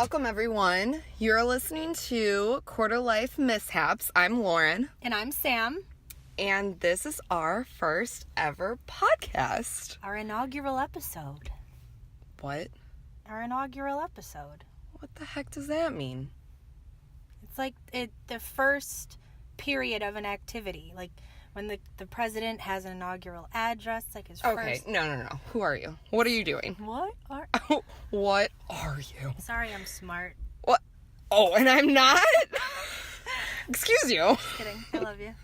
Welcome, everyone. You're listening to Quarter Life Mishaps. I'm Lauren. And I'm Sam. And this is our first ever podcast. Our inaugural episode. What? Our inaugural episode. What the heck does that mean? It's like the first period of an activity. Like when the president has an inaugural address, like his first... Okay, no. Who are you? What are you doing? What are... What are you? Sorry, I'm smart. What? Oh, and I'm not? Excuse you. Just kidding. I love you.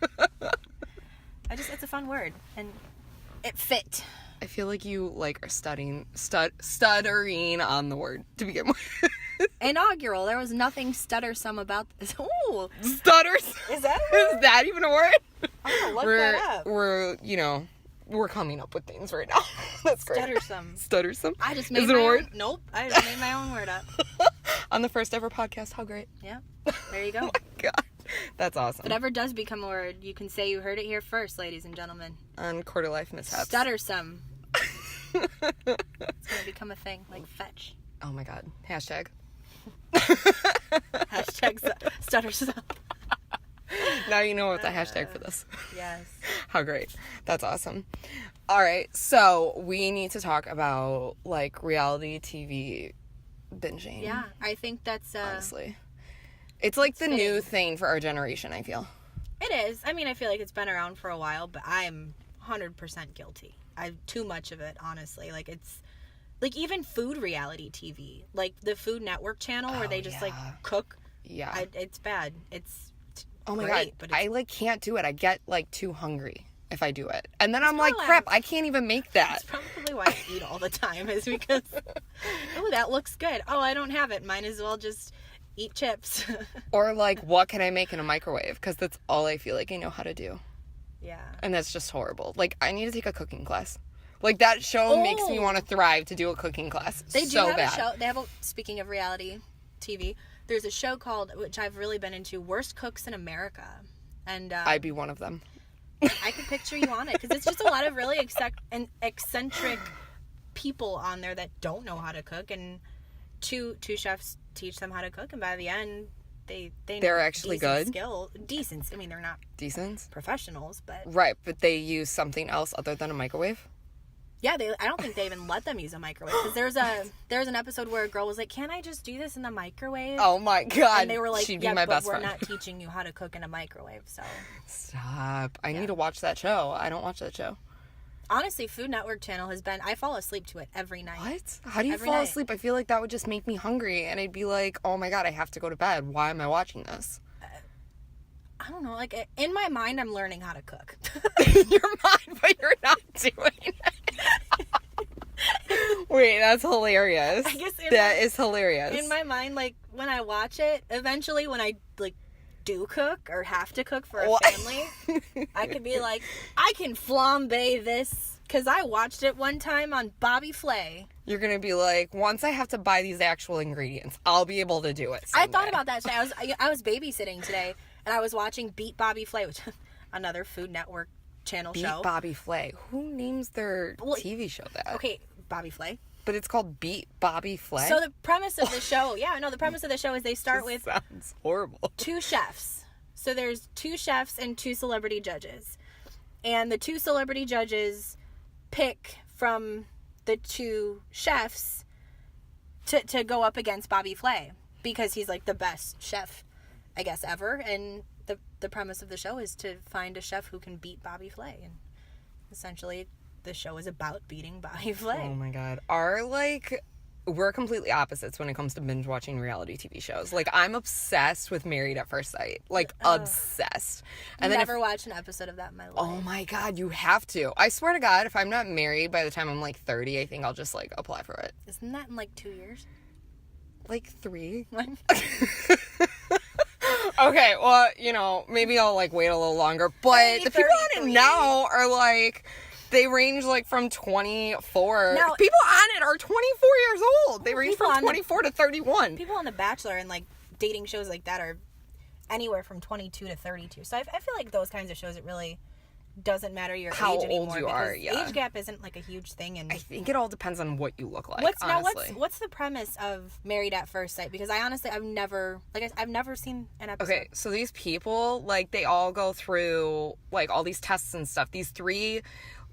It's a fun word. And it fit. I feel like you are stuttering on the word to begin with. Inaugural. There was nothing stuttersome about this. Ooh. Stutters? Is that Is that even a word? I'm gonna look that up. We're coming up with things right now. That's great. Stuttersome. I just made Is it a word? Nope. I just made my own word up. On the first ever podcast. How great. Yeah. There you go. Oh my God. That's awesome. If it ever does become a word, you can say you heard it here first, ladies and gentlemen. On Quarter Life Mishaps. Stuttersome. It's going to become a thing, like fetch. Oh my God. Hashtag. Hashtag stuttersome. Now you know what the hashtag for this. Yes. How great. That's awesome. All right. So we need to talk about reality TV binging. Yeah. I think that's... honestly. It's like the new thing for our generation, I feel. It is. I mean, I feel like it's been around for a while, but I'm 100% guilty. I've too much of it, honestly. It's... even food reality TV. Like the Food Network channel where they just cook. Yeah. It's bad. It's oh my great, God. but I can't do it. I get too hungry if I do it. And then I'm like, crap, I can't even make that. That's probably why I eat all the time is because, oh, that looks good. Oh, I don't have it. Might as well just eat chips. Or what can I make in a microwave? Because that's all I feel like I know how to do. Yeah. And that's just horrible. I need to take a cooking class. That show makes me want to thrive to do a cooking class. They so do have bad. a show. They have speaking of reality TV, there's a show called, which I've really been into, Worst Cooks in America. And I'd be one of them. I can picture you on it because it's just a lot of really eccentric people on there that don't know how to cook, and two chefs teach them how to cook, and by the end they're actually good. Decent. I mean, they're not decent professionals, but right. But they use something else other than a microwave. Yeah, I don't think they even let them use a microwave because there's an episode where a girl was like, "Can I just do this in the microwave?" Oh my God! And they were like, "She'd be my best we're friend." not teaching you how to cook in a microwave, so stop. I need to watch that show. I don't watch that show. Honestly, Food Network channel has been... I fall asleep to it every night. What? How do you fall asleep? I feel like that would just make me hungry, and I'd be like, "Oh my God, I have to go to bed. Why am I watching this?" I don't know. In my mind, I'm learning how to cook. In your mind, but you're not doing it. Wait, that's hilarious. I guess that is hilarious. In my mind, when I watch it, eventually when I do cook or have to cook for a family, I could be like, I can flambe this because I watched it one time on Bobby Flay. You're gonna be like, once I have to buy these actual ingredients, I'll be able to do it someday. I thought about that today. I was babysitting today, and I was watching Beat Bobby Flay, which is another Food Network channel show. Beat Bobby Flay. Who names their TV show that? Okay, Bobby Flay. But it's called Beat Bobby Flay? So the premise of the show, the premise of the show is they start with... sounds horrible. 2 chefs. So there's 2 chefs and 2 celebrity judges. And the 2 celebrity judges pick from the 2 chefs to go up against Bobby Flay. Because he's the best chef, I guess, ever. And the premise of the show is to find a chef who can beat Bobby Flay. And essentially... the show is about beating Bobby Flay. Oh my God. We're completely opposites when it comes to binge watching reality TV shows. I'm obsessed with Married at First Sight. Obsessed. And never watched an episode of that in my life. Oh my God, you have to. I swear to God, if I'm not married by the time I'm 30, I think I'll just apply for it. Isn't that in 2 years? 3? Okay, well, maybe I'll wait a little longer. But the people on it now are they range from 24. Now, people on it are 24 years old. They range from 24 to 31. People on The Bachelor and dating shows like that are anywhere from 22 to 32. So I feel like those kinds of shows, it really doesn't matter your How age anymore. old you are, because yeah. age gap isn't like a huge thing. And I think it all depends on what you look like, what's honestly. what's the premise of Married at First Sight? Because I honestly I've never seen an episode. Okay, so these people, like, they all go through, like, all these tests and stuff. These 3,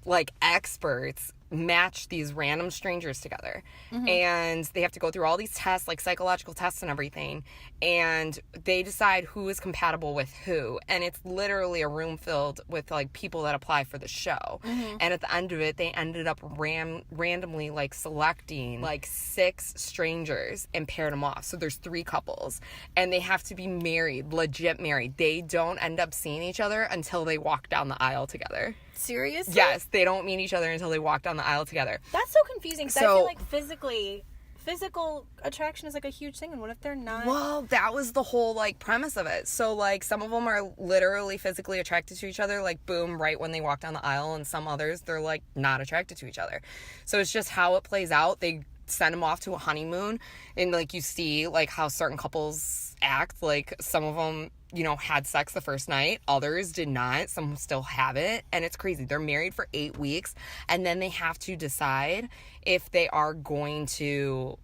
like, experts match these random strangers together. And they have to go through all these tests, like psychological tests and everything. And they decide who is compatible with who. And it's literally a room filled with, like, people that apply for the show. And at the end of it, they ended up randomly, like, selecting, like, 6 strangers and paired them off. So there's 3 couples. And they have to be married, legit married. They don't end up seeing each other until they walk down the aisle together. Seriously? Yes, they don't meet each other until they walk down the aisle together. That's so confusing. Because I So- feel like physical attraction is like a huge thing. And what if they're not? Well, that was the whole, like, premise of it. So, like, some of them are literally physically attracted to each other, like, boom, right when they walk down the aisle, and some others, they're, like, not attracted to each other. So it's just how it plays out. They send them off to a honeymoon, and, like, you see, like, how certain couples act. Like, some of them, you know, had sex the first night, others did not, some still haven't, and it's crazy. They're married for 8 weeks, and then they have to decide if they are going to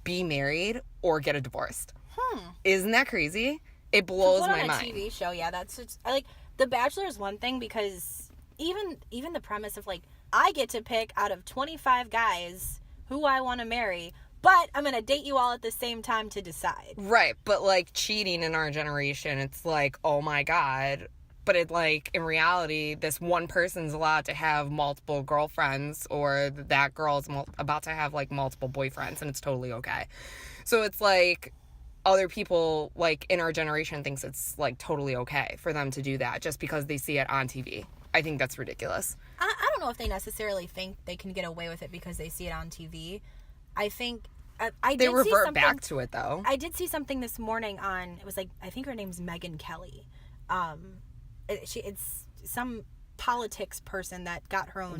be married or get a divorce. Isn't that crazy? It blows Put my on a mind. TV show, yeah, that's just, I like The Bachelor is one thing because even the premise of like I get to pick out of 25 guys who I want to marry, but I'm gonna date you all at the same time to decide. Right, but, like, cheating in our generation, it's like, oh my god. But it, like, in reality, this one person's allowed to have multiple girlfriends, or that girl's about to have, like, multiple boyfriends, and it's totally okay. So it's like, other people, like, in our generation thinks it's, like, totally okay for them to do that just because they see it on TV. I think that's ridiculous. I don't know if they necessarily think they can get away with it because they see it on TV. I think I They did see revert something, back to it, though. I did see something this morning on, it was like, I think her name's Megyn Kelly. It's some politics person that got her own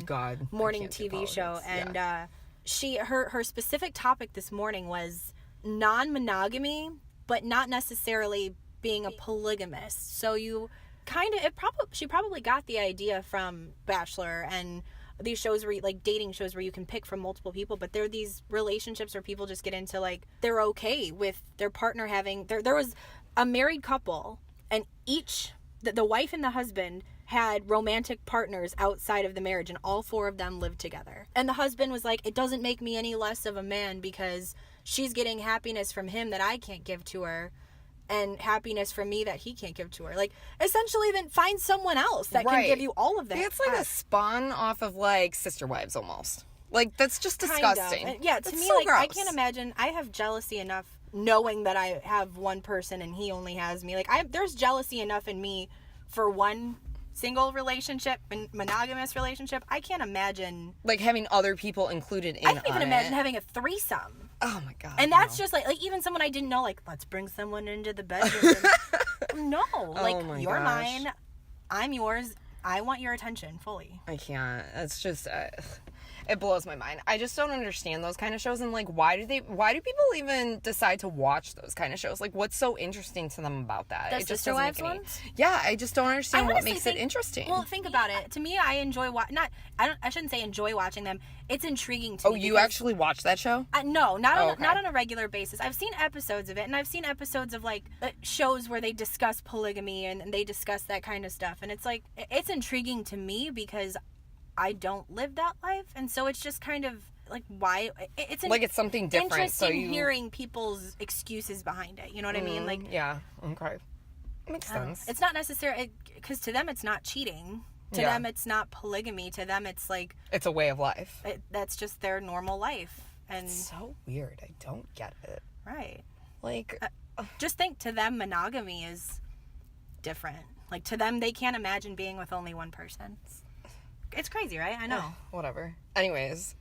morning TV show, and her specific topic this morning was non-monogamy, but not necessarily being a polygamist. So you kind of she probably got the idea from Bachelor and these shows where like dating shows where you can pick from multiple people, but there are these relationships where people just get into like they're okay with their partner having there was a married couple and each the wife and the husband had romantic partners outside of the marriage, and all 4 of them lived together. And the husband was like, it doesn't make me any less of a man because she's getting happiness from him that I can't give to her, and happiness from me that he can't give to her. Like, essentially, then find someone else that can give you all of that. It's like a spawn off of, like, Sister Wives, almost. Like, that's just disgusting. Kind of. Yeah, to that's me, so like, gross. I can't imagine. I have jealousy enough knowing that I have one person and he only has me. Like, there's jealousy enough in me for one single relationship and monogamous relationship. I can't imagine, like, having other people included in I can't even imagine it. having a threesome. Oh my god. And that's no. just like even someone I didn't know, like, let's bring someone into the bedroom. No, like, my you're gosh. mine, I'm yours, I want your attention fully. I can't. It's just it blows my mind. I just don't understand those kind of shows, and, like, why do people even decide to watch those kind of shows? Like, what's so interesting to them about that? The It just Sister doesn't Wives make any- ones? Yeah, I just don't understand what honestly makes think- it interesting. Well, think about it. To me, I enjoy I shouldn't say enjoy watching them. It's intriguing to oh, me. you because- actually watch that show? No, not on, okay. not on a regular basis. I've seen episodes of it, and I've seen episodes of like shows where they discuss polygamy and they discuss that kind of stuff. And it's like it's intriguing to me because I don't live that life, and so it's just kind of like why it's Like, it's something different. So interesting you hearing people's excuses behind it. You know what I mean? Like, yeah, okay, makes sense. it's not necessarily because to them it's not cheating. To Yeah. them, it's not polygamy. To them, it's like It's a way of life. that's just their normal life. And So weird. I don't get it. right. Like, Just think, to them, monogamy is different. Like, to them, they can't imagine being with only one person. It's crazy, right? I know. whatever. Anyways,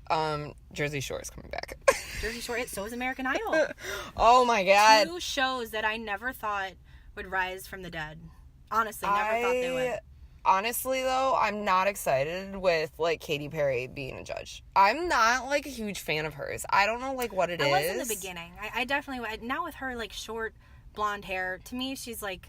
Jersey Shore is coming back. Jersey Shore, so is American Idol. Oh my god. 2 shows that I never thought would rise from the dead. Honestly, never thought they would. Honestly, though, I'm not excited with, like, Katy Perry being a judge. I'm not, like, a huge fan of hers. I don't know, like, what it is. I was in the beginning. I definitely, now with her, like, short blonde hair, to me, she's like,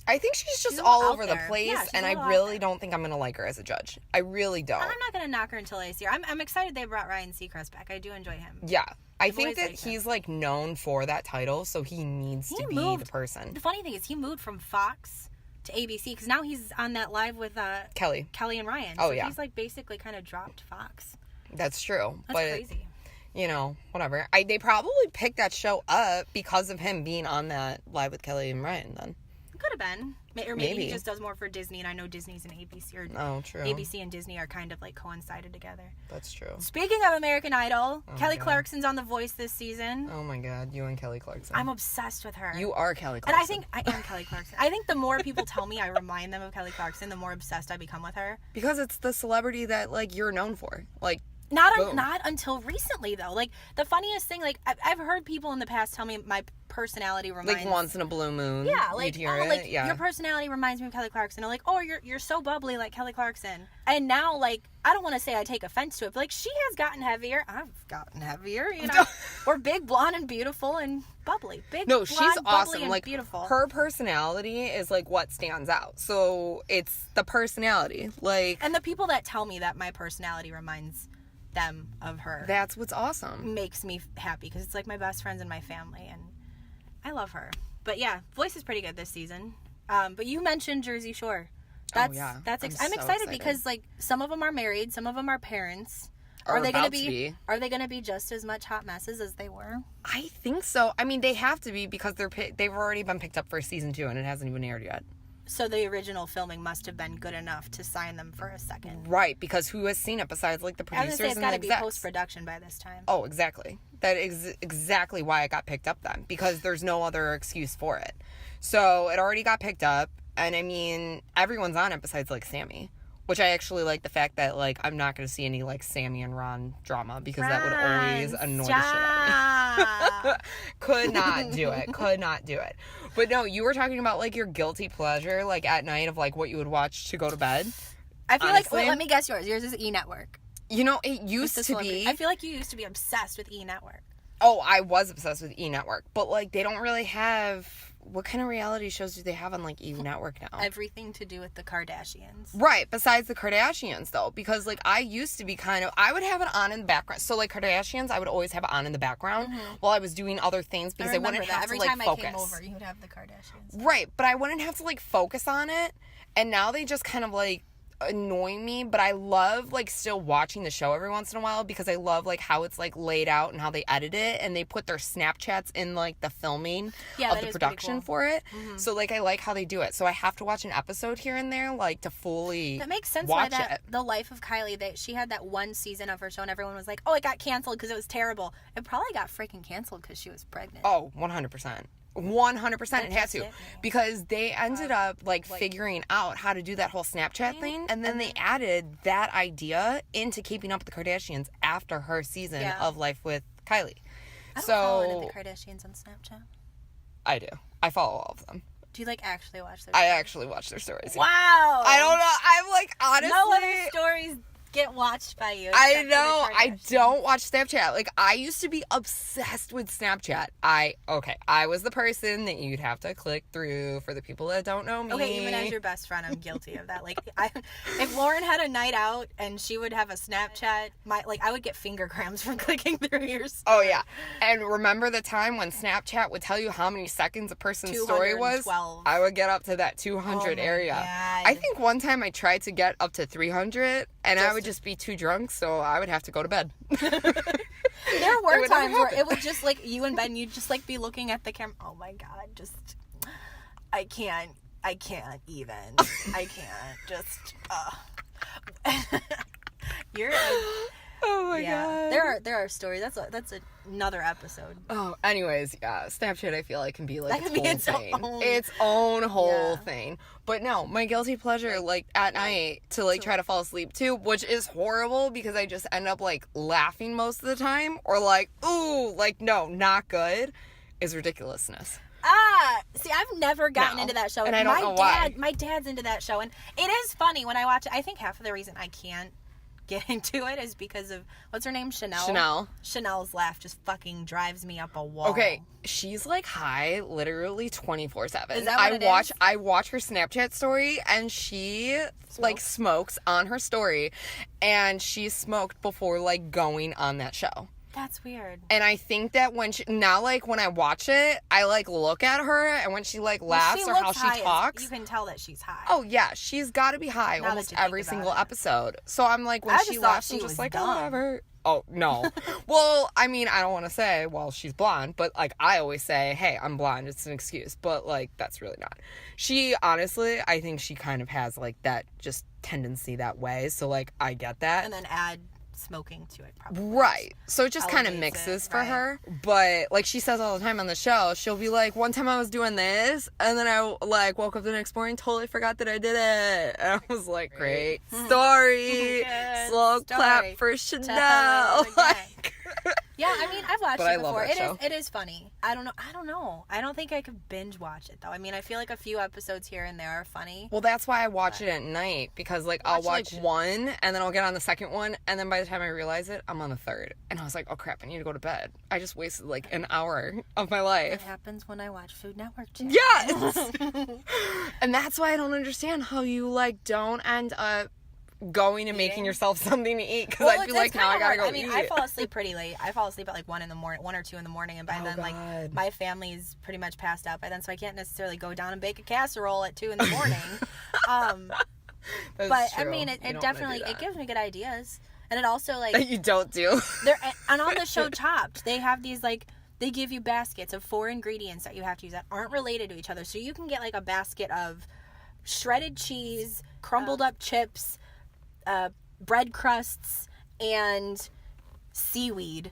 I think she's just She's a little all out over the there. place, Yeah, she's and a I little out really there. don't think I'm going to like her as a judge. I really don't. I'm not gonna knock her until I see her. I'm excited they brought Ryan Seacrest back. I do enjoy him. Yeah. I I've think always that liked him. he's, like, known for that title, so he needs He to be moved- the person. The funny thing is, he moved from Fox to ABC because now he's on that live with Kelly. and Ryan. Oh, So yeah. he's like basically kind of dropped Fox. That's true. That's but, crazy. you know, whatever. They probably picked that show up because of him being on that live with Kelly and Ryan then. Could have been. Or maybe Maybe. he just does more for Disney, and I know Disney's and ABC, or Oh, true. ABC and Disney are kind of like coincided together. That's true. Speaking of American Idol, Kelly God. Clarkson's on The Voice this season. Oh my God, you and Kelly Clarkson. I'm obsessed with her. You are Kelly And Clarkson. I think I am Kelly Clarkson. I think the more people tell me I remind them of Kelly Clarkson, the more obsessed I become with her. because it's the celebrity that, like, you're known for. Like, Boom. Not until recently though. Like the funniest thing, like I've heard people in the past tell me my personality reminds. like once in a blue moon. Yeah, like you'd hear oh, it. like yeah. your personality reminds me of Kelly Clarkson. Or like, oh, you're so bubbly like Kelly Clarkson. And now, like, I don't want to say I take offense to it, but like she has gotten heavier. I've gotten heavier. You know, we're big, blonde, and beautiful, and bubbly. Big, No, blonde, she's bubbly, awesome. and Like beautiful. her personality is like what stands out. So it's the personality. Like And the people that tell me that my personality reminds them of her that's what's awesome. makes me happy because it's like my best friends and my family, and I love her. But yeah, Voice is pretty good this season. But you mentioned Jersey Shore. That's yeah. I'm I'm so excited excited. because like some of them are married, some of them are parents. Or Are they gonna about to be. Are they gonna be just as much hot messes as they were? I think so. I mean, they have to be because they've already been picked up for season 2 and it hasn't even aired yet. So the original filming must have been good enough to sign them for a second. Right, because who has seen it besides like the I was producers gonna say it's and got the to be execs? post production by this time. Oh, exactly. That is exactly why it got picked up then, because there's no other excuse for it. So it already got picked up, and I mean, everyone's on it besides like Sammy, which I actually like the fact that like I'm not going to see any like Sammy and Ron drama because that would always annoy the shit out of me. Could not do it. Could not do it. But no, you were talking about like your guilty pleasure, like at night of like what you would watch to go to bed. I feel honestly. like, let me guess yours. Yours is E! Network. You know, it It's used the to celebrity. be. I feel like you used to be obsessed with E! Network. Oh, I was obsessed with E! Network, but like they don't really have. What kind of reality shows do they have on like E! Network now? Everything to do with the Kardashians. Right, besides the Kardashians though, because like I used to be I would have it on in the background. So like Kardashians, I would always have it on in the background while I was doing other things because I, remember wouldn't that. have Every to like time focus. I came over, you would have the Kardashians. Right, but I wouldn't have to like focus on it. And now they just kind of like annoy me, but I love like still watching the show every once in a while because I love like how it's like laid out and how they edit it and they put their Snapchats in like the filming Yeah, of that the is pretty production cool. for it. So like I like how they do it. So I have to watch an episode here and there like to fully That makes sense why watch that it. The Life of Kylie, she had that one season of her show and everyone was like, oh, it got canceled because it was terrible. It probably got freaking canceled because she was pregnant. Oh, 100%. 100% it had just to hit me. because they ended up like figuring out how to do that whole Snapchat thing and then they added that idea into Keeping Up with the Kardashians after her season Yeah. of Life with Kylie. I don't follow any So of the Kardashians on Snapchat. I do. I follow all of them. Do you like actually watch their I actually watch their stories. Wow. I don't know. I'm like honestly No other stories get watched by you. I except for the know. I Kardashians. don't watch Snapchat. Like, I used to be obsessed with Snapchat. I was the person that you'd have to click through for the people that don't know me. Okay, even as your best friend, I'm guilty of that. Like, if Lauren had a night out and she would have a Snapchat, I would get finger cramps from clicking through your story. Oh, yeah. And remember the time when Snapchat would tell you how many seconds a person's story was? 212. I would get up to that 200 Oh my area. God. I think one time I tried to get up to 300, and I would just be too drunk, so I would have to go to bed. There were It would never times where happen. it would just like you and Ben, you'd just like be looking at the camera. Oh my God, just I can't even. I can't just. You're. Oh, my Yeah, God. there are stories. That's another episode. Oh, anyways, yeah, Snapchat I feel like can be like That its can whole be thing. its own- Its own whole Yeah. thing. But no, my guilty pleasure, like at night to like try to fall asleep too, which is horrible because I just end up like laughing most of the time or like, ooh, like no, not good, is ridiculousness. See, I've never gotten No. into that show. And I don't know why. My dad's into that show, and it is funny when I watch it. I think half of the reason I can't get into it is because of, what's her name? Chanel. Chanel's laugh just fucking drives me up a wall. Okay, she's like high literally 24/7. Is that what it is? I watch her Snapchat story, and she like smokes on her story, and she smoked before like going on that show. That's weird. And I think that when I watch it, I like look at her, and when she like laughs or how she talks, you can tell that she's high. oh yeah, she's got to be high Now almost that you think every about single it. episode. So I'm like, when I she just thought laughs, she I'm just was like, dumb. oh, whatever. Oh no. Well, I mean, I don't want to say, well, she's blonde, but like I always say, hey, I'm blonde. It's an excuse, but like that's really not. She honestly, I think she kind of has like that just tendency that way. So like I get that. And then add smoking to it, probably. Right. So it just kind of Elevates mixes it, for right. her. But like she says all the time on the show, she'll be like, one time I was doing this, and then I like woke up the next morning, totally forgot that I did it. And I was like, great story. Good Slow story. clap for Chanel. Tell it again. Yeah, I mean, I've watched But it I love before. that show. It is funny. I don't know. I don't think I could binge watch it though. I mean, I feel like a few episodes here and there are funny. Well, that's why I watch it at night, because like I'll watch like, one, and then I'll get on the second one, and then by the time I realize it, I'm on the third. And I was like, oh crap, I need to go to bed. I just wasted like an hour of my It life. happens when I watch Food Network too. Yes! And that's why I don't understand how you like don't end up going and making Eating? yourself something to eat, because Well, I'd be like, now I gotta go I mean, eat. I fall asleep pretty late. I fall asleep at like 1 or 2 in the morning, and by Oh, then, like, God. my family's pretty much passed out by then, so I can't necessarily go down and bake a casserole at 2 in the morning. That's But I true. mean, You it don't wanna definitely do it that. gives me good ideas, and it also like That you don't do. and on the show Chopped, they have these like. They give you baskets of 4 ingredients that you have to use that aren't related to each other. So you can get like a basket of shredded cheese, crumbled up chips, bread crusts, and seaweed.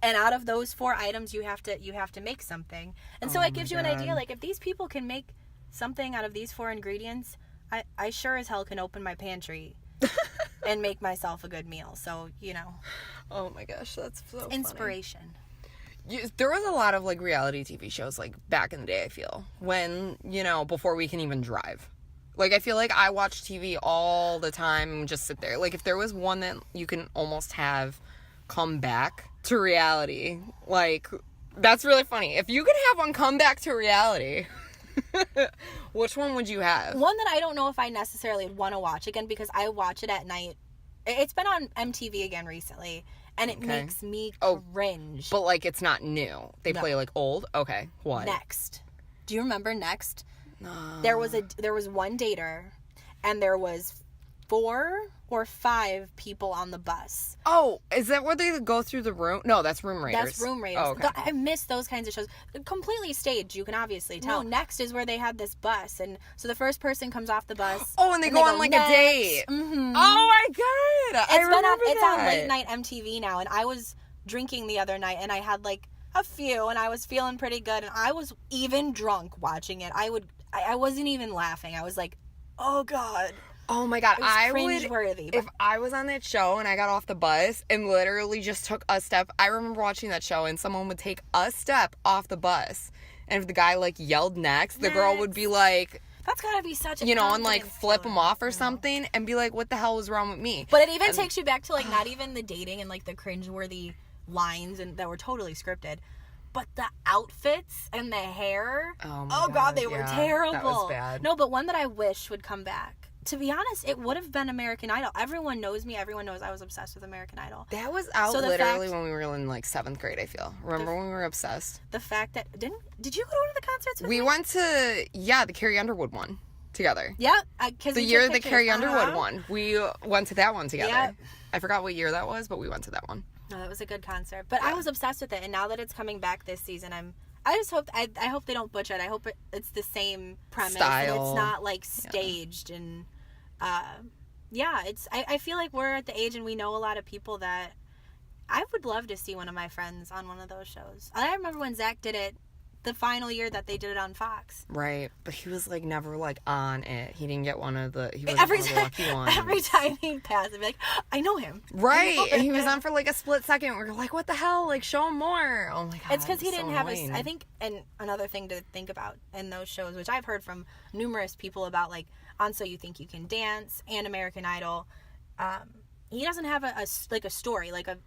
And out of those 4 items, you have to make something. And so Oh it my gives you an God. idea. Like, if these people can make something out of these 4 ingredients, I sure as hell can open my pantry and make myself a good meal. So, you know, Oh my gosh, that's so funny. inspiration. There was a lot of like reality TV shows like back in the day, I feel, when, you know, before we can even drive. Like, I feel like I watch TV all the time and just sit there. Like, if there was one that you can almost have come back to reality, like, that's really funny. If you could have one come back to reality, which one would you have? One that I don't know if I necessarily want to watch again, because I watch it at night. It's been on MTV again recently, and it Okay. makes me cringe. But, like, it's not new. They No. play, like, old? Okay. What? Next. Do you remember Next? No. There was one dater, and there was 4 or 5 people on the bus. Oh, is that where they go through the room? No, that's Room Raiders. That's Room Raiders. Oh, okay. I miss those kinds of shows. Completely staged, you can obviously tell. No, Next is where they had this bus, and so the first person comes off the bus. Oh, and they go on, like, "Next." a date. Mm-hmm. Oh, my God. It's on that. late night MTV now, and I was drinking the other night, and I had like a few, and I was feeling pretty good, and I was even drunk watching it. I wasn't even laughing. I was like, oh God. Oh my God, It was I would, cringeworthy, but- if I was on that show and I got off the bus and literally just took a step, I remember watching that show and someone would take a step off the bus, and if the guy like yelled next, the girl would be like, That's gotta be such a you know, and like confidence flip him killer, off or you know? something and be like, what the hell was wrong with me? But it even takes you back to like not even the dating and like the cringeworthy lines and that were totally scripted, but the outfits and the hair. Oh my God, God, they were yeah, terrible. that was bad. No, but one that I wish would come back. To be honest, it would have been American Idol. Everyone knows me. Everyone knows I was obsessed with American Idol. That was out So the literally fact- when we were in like 7th grade, I feel. Remember when we were obsessed? The fact that did you go to the concerts with We me? went to, the Carrie Underwood one together. Yeah, because The year the Carrie Underwood one. We went to that one together. Yep. I forgot what year that was, but we went to that one. No, that was a good concert. But I was obsessed with it, and now that it's coming back this season, I just hope I hope they don't butcher it. I hope it's the same premise and Style. it's not like staged and I feel like we're at the age and we know a lot of people that I would love to see one of my friends on one of those shows. I remember when Zach did it the final year that they did it on Fox. Right, but he was like never like on it. He didn't get one of the. He was Every one of the time, lucky ones. every time he'd pass, I'd be like, I know him. Right, and he was on for like a split second. We were like, what the hell? Like, show him more. Oh my God. It's because he so didn't have annoying. I think, and another thing to think about in those shows, which I've heard from numerous people about, like on So You Think You Can Dance and American Idol, he doesn't have a story, like a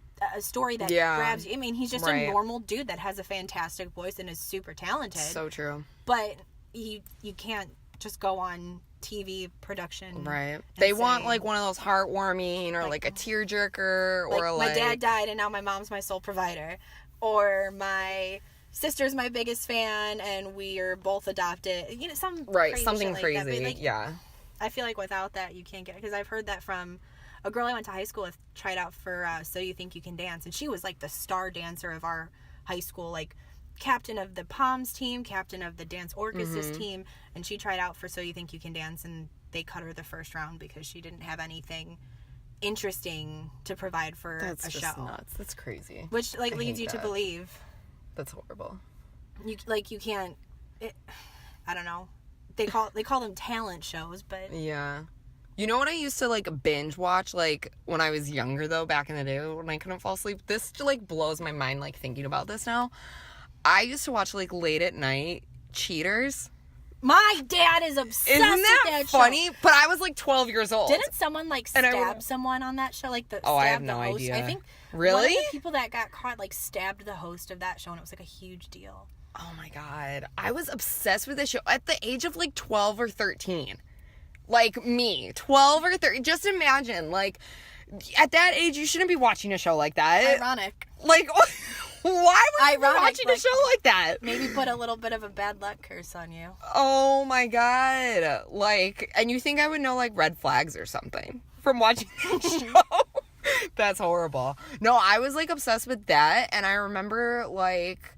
story that Yeah. grabs you. I mean, he's just Right. a normal dude that has a fantastic voice and is super talented. So true. But you can't just go on TV production. Right. They want say, like one of those heartwarming or like a tearjerker or like my dad died and now my mom's my sole provider, or my sister's my biggest fan and we are both adopted. You know, some right, crazy something shit like crazy. that. But, like, yeah. I feel like without that you can't get, because I've heard that from a girl I went to high school with, tried out for So You Think You Can Dance, and she was like the star dancer of our high school, like captain of the Poms team, captain of the dance orchestras team, and she tried out for So You Think You Can Dance, and they cut her the first round because she didn't have anything interesting to provide for That's a just show. nuts. That's crazy. Which like I leads hate you to that. believe That's horrible. you can't. I don't know. They call them talent shows, but Yeah. You know what I used to like binge watch like when I was younger though, back in the day when I couldn't fall asleep? This like blows my mind like thinking about this now. I used to watch like late at night Cheaters. my dad is obsessed Isn't with that that show. funny? But I was like 12 years old. Didn't someone like And I stab would- someone on that show? Like Oh, I have stab no the host? idea. I think Really? one of the people that got caught like stabbed the host of that show, and it was like a huge deal. Oh my god. I was obsessed with this show at the age of like 12 or 13. Like me, 12 or 13. Just imagine, like, at that age, you shouldn't be watching a show like that. Ironic. Like, why would you be Ironic, watching a like- show like that? Maybe put a little bit of a bad luck curse on you. Oh my god. Like, and you think I would know, like, red flags or something from watching that show? That's horrible. No, I was, like, obsessed with that, and I remember, like...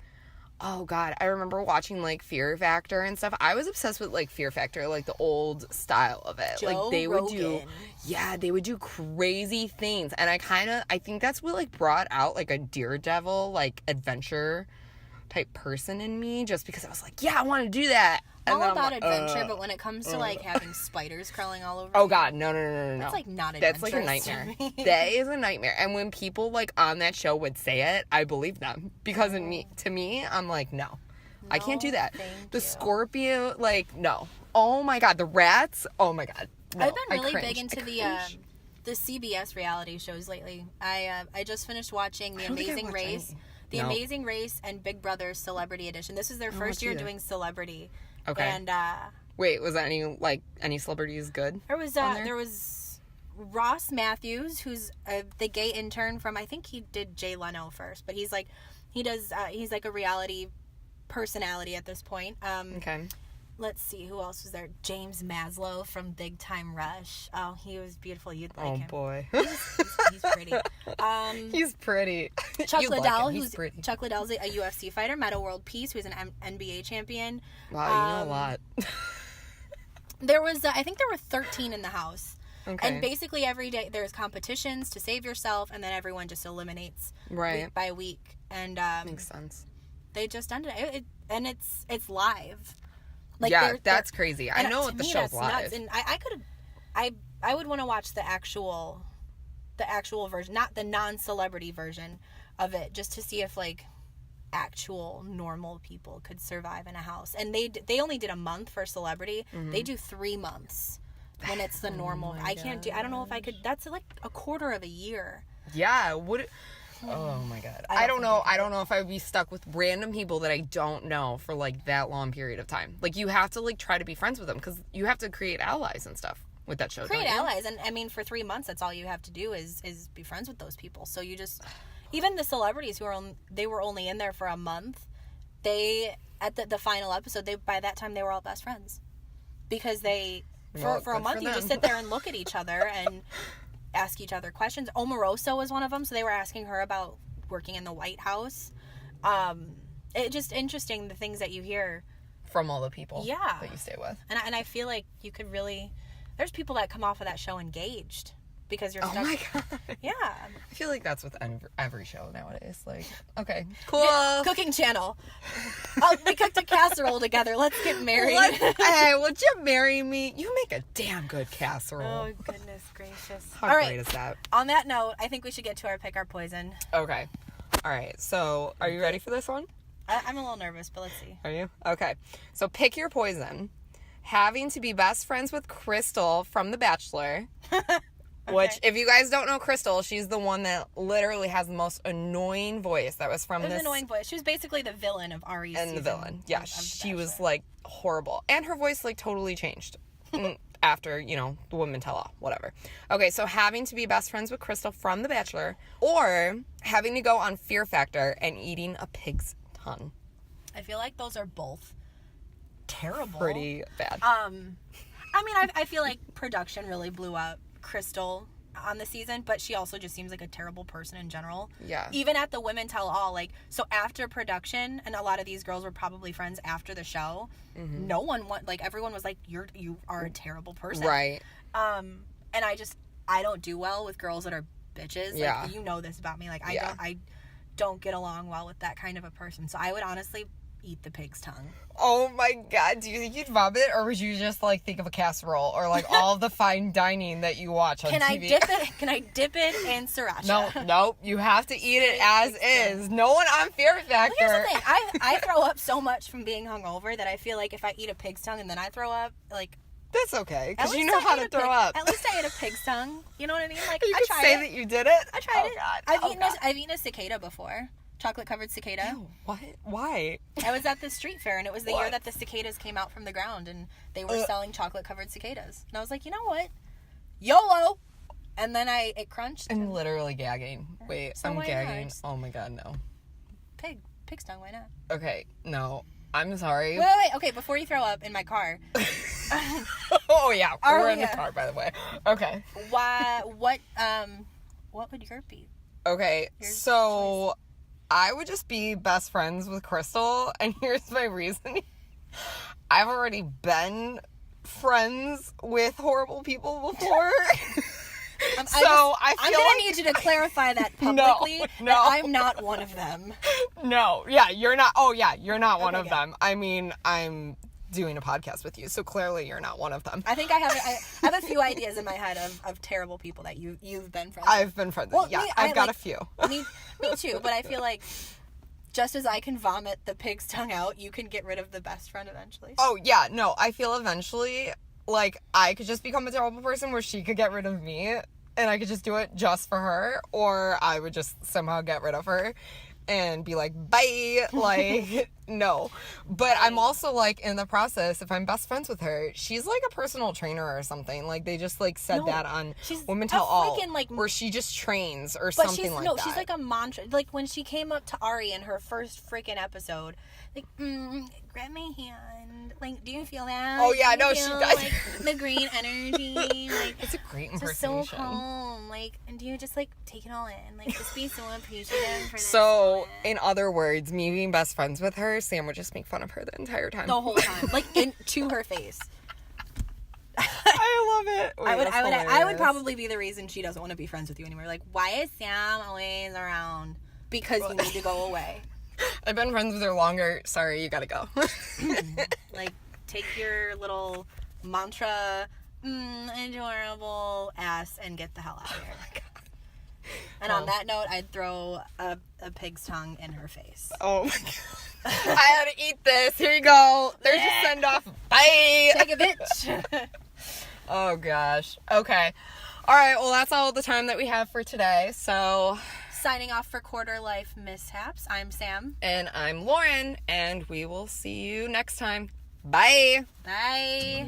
Oh god, I remember watching like Fear Factor and stuff. I was obsessed with like Fear Factor, like the old style of it. Joe like they would do Rogan. yeah, they would do crazy things. And I think that's what like brought out like a Daredevil like adventure type person in me, just because I was like, yeah, I want to do that. And All then I'm about like, adventure, but when it comes to like having spiders crawling all over oh you, god, no. that's like not That's like a adventurous to nightmare. me. That is a nightmare. And when people like on that show would say it, I believe them, because to me, I'm like, no, I can't do No, that. thank The you. Scorpio, like, no. Oh my god, the rats. Oh my god. No, I've been I really cringe. big into I the cringe. CBS reality shows lately. I just finished watching The I don't think I Amazing watched Race, any. The No. Amazing Race, and Big Brother Celebrity Edition. This is their first watch year either. doing Celebrity. Okay. And Wait, was that any celebrities good? there was on there? there was Ross Matthews, who's the gay intern from, I think he did Jay Leno first, but he's like he's like a reality personality at this point. Okay. Let's see, who else was there? James Maslow from Big Time Rush. Oh, he was beautiful. You'd like Oh him. boy. He's pretty. He's pretty. Chuck You like Liddell, him. He's who's pretty. Chuck Liddell's a UFC fighter, Meta World Peace, who's an NBA champion. Wow, you know a lot. There was, I think there were 13 in the house. Okay. And basically every day there's competitions to save yourself, and then everyone just eliminates Right. week by week. And Makes sense. they just ended it. And it's live. Like yeah, they're- that's crazy. I and know to what the me, show's that's live. nuts. And I would want to watch the actual version, not the non-celebrity version of it, just to see if like actual normal people could survive in a house. And they only did a month for celebrity. Mm-hmm. They do 3 months when it's the normal. Oh my I can't do. I don't know if I could. That's like a quarter of a year. Yeah, would it... Oh my god. I I don't don't think know. I don't know if I would be stuck with random people that I don't know for like that long period of time. Like you have to like try to be friends with them because you have to create allies and stuff with that show. Create don't you? allies, and I mean for 3 months, that's all you have to do is be friends with those people. So you just, even the celebrities who they were only in there for a month. They at the final episode, by that time they were all best friends, because they Well, for a good month for you just them. sit there and look at each other and ask each other questions. Omarosa was one of them, so they were asking her about working in the White House. It just interesting the things that you hear, From all the people Yeah. that you stay with. and I feel like you could really. There's people that come off of that show engaged because you're Oh stuck. my god. Yeah. I feel like that's with every show nowadays. Like, okay, cool. Cooking channel. Oh, we cooked a casserole together. Let's get married. Hey, would you marry me? You make a damn good casserole. Oh, goodness gracious. How All great right. is that? On that note, I think we should get to our pick our poison. Okay. All right. So, are you ready for this one? I'm a little nervous, but let's see. Are you? Okay. So, pick your poison. Having to be best friends with Crystal from The Bachelor Which, if you guys don't know Crystal, she's the one that literally has the most annoying voice. That was from It was this. an annoying voice. She was basically the villain of Ari's And the season villain. Yeah, of The she was Bachelor. like horrible. And her voice like totally changed after, you know, the women tell all, whatever. Okay, so having to be best friends with Crystal from The Bachelor or having to go on Fear Factor and eating a pig's tongue. I feel like those are both terrible. Pretty bad. I mean, I feel like production really blew up Crystal on the season, but she also just seems like a terrible person in general. Yeah. Even at the Women Tell All, like, so after production, and a lot of these girls were probably friends after the show, no one everyone was like, you are a terrible person. Right. And I don't do well with girls that are bitches. Yeah. Like, you know this about me. Like, Yeah. I don't get along well with that kind of a person. So I would honestly eat the pig's tongue. Oh my god, do you think you'd vomit, or would you just like think of a casserole, or like all of the fine dining that you watch on TV? Can I dip it in sriracha? No, you have to eat it as is. No one on Fear Factor. Well, here's the thing. I throw up so much from being hungover that I feel like if I eat a pig's tongue and then I throw up, like, That's okay, because at you least know I how ate to a throw pig- up. At least I ate a pig's tongue. You know what I mean? Like, You I could tried say it. that you did it. I tried it. God. I've eaten a cicada before. Chocolate covered cicada. Ew, what? Why? I was at the street fair, and it was the year What? that the cicadas came out from the ground, and they were selling chocolate covered cicadas. And I was like, you know what? YOLO! And then it crunched. I'm literally gagging. Wait, So I'm why gagging. not? Oh my god, no. Pig's tongue, why not? Okay, no. I'm sorry. Wait. Okay, before you throw up in my car, Oh yeah, Are we're we- in the car, by the way. Okay. what would your be? Okay, Here's so I would just be best friends with Crystal, and here's my reasoning. I've already been friends with horrible people before. I'm I I'm feel gonna like need you to clarify that publicly. No. That I'm not one of them. no, yeah, you're not. Oh yeah, you're not one Okay, of good. them. I mean, I'm doing a podcast with you, so clearly you're not one of them. I think I have a few ideas in my head of terrible people that you've been friends with. I've been friends with. Yeah, I've got a few. Me too, but I feel like just as I can vomit the pig's tongue out, you can get rid of the best friend eventually. Oh yeah, no, I feel eventually like I could just become a terrible person where she could get rid of me and I could just do it just for her, or I would just somehow get rid of her and be like, bye. Like, no. But I'm also like, in the process, if I'm best friends with her, she's like a personal trainer or something. Like, they just like said No, that on she's Women a Tell All, freaking, like- where she just trains or But something she's like no, that. she's like a mantra. Like when she came up to Ari in her first freaking episode, like, grab my hand. Like, do you feel that? Oh, yeah, Do you no, she feel, does. Like the green energy, like It's a great just so impersonation. calm. Like, and do you just like take it all in? Like, just be so appreciative for this So, moment. in other words, me being best friends with her, Sam would just make fun of her the entire time. The whole time, like to her face. I love it. Wait, I that's would hilarious. probably be the reason she doesn't want to be friends with you anymore. Like, why is Sam always around? Because you need to go away. I've been friends with her longer. Sorry, you gotta go. Like, take your little mantra, adorable ass, and get the hell out of here. And on that note, I'd throw a pig's tongue in her face. Oh my god. I had to eat this. Here you go. There's your send off. Bye. Take a bitch. Oh gosh. Okay. All right. Well, that's all the time that we have for today. So, Signing off for Quarter Life Mishaps. I'm Sam. and I'm Lauren, and we will see you next time. Bye. Bye.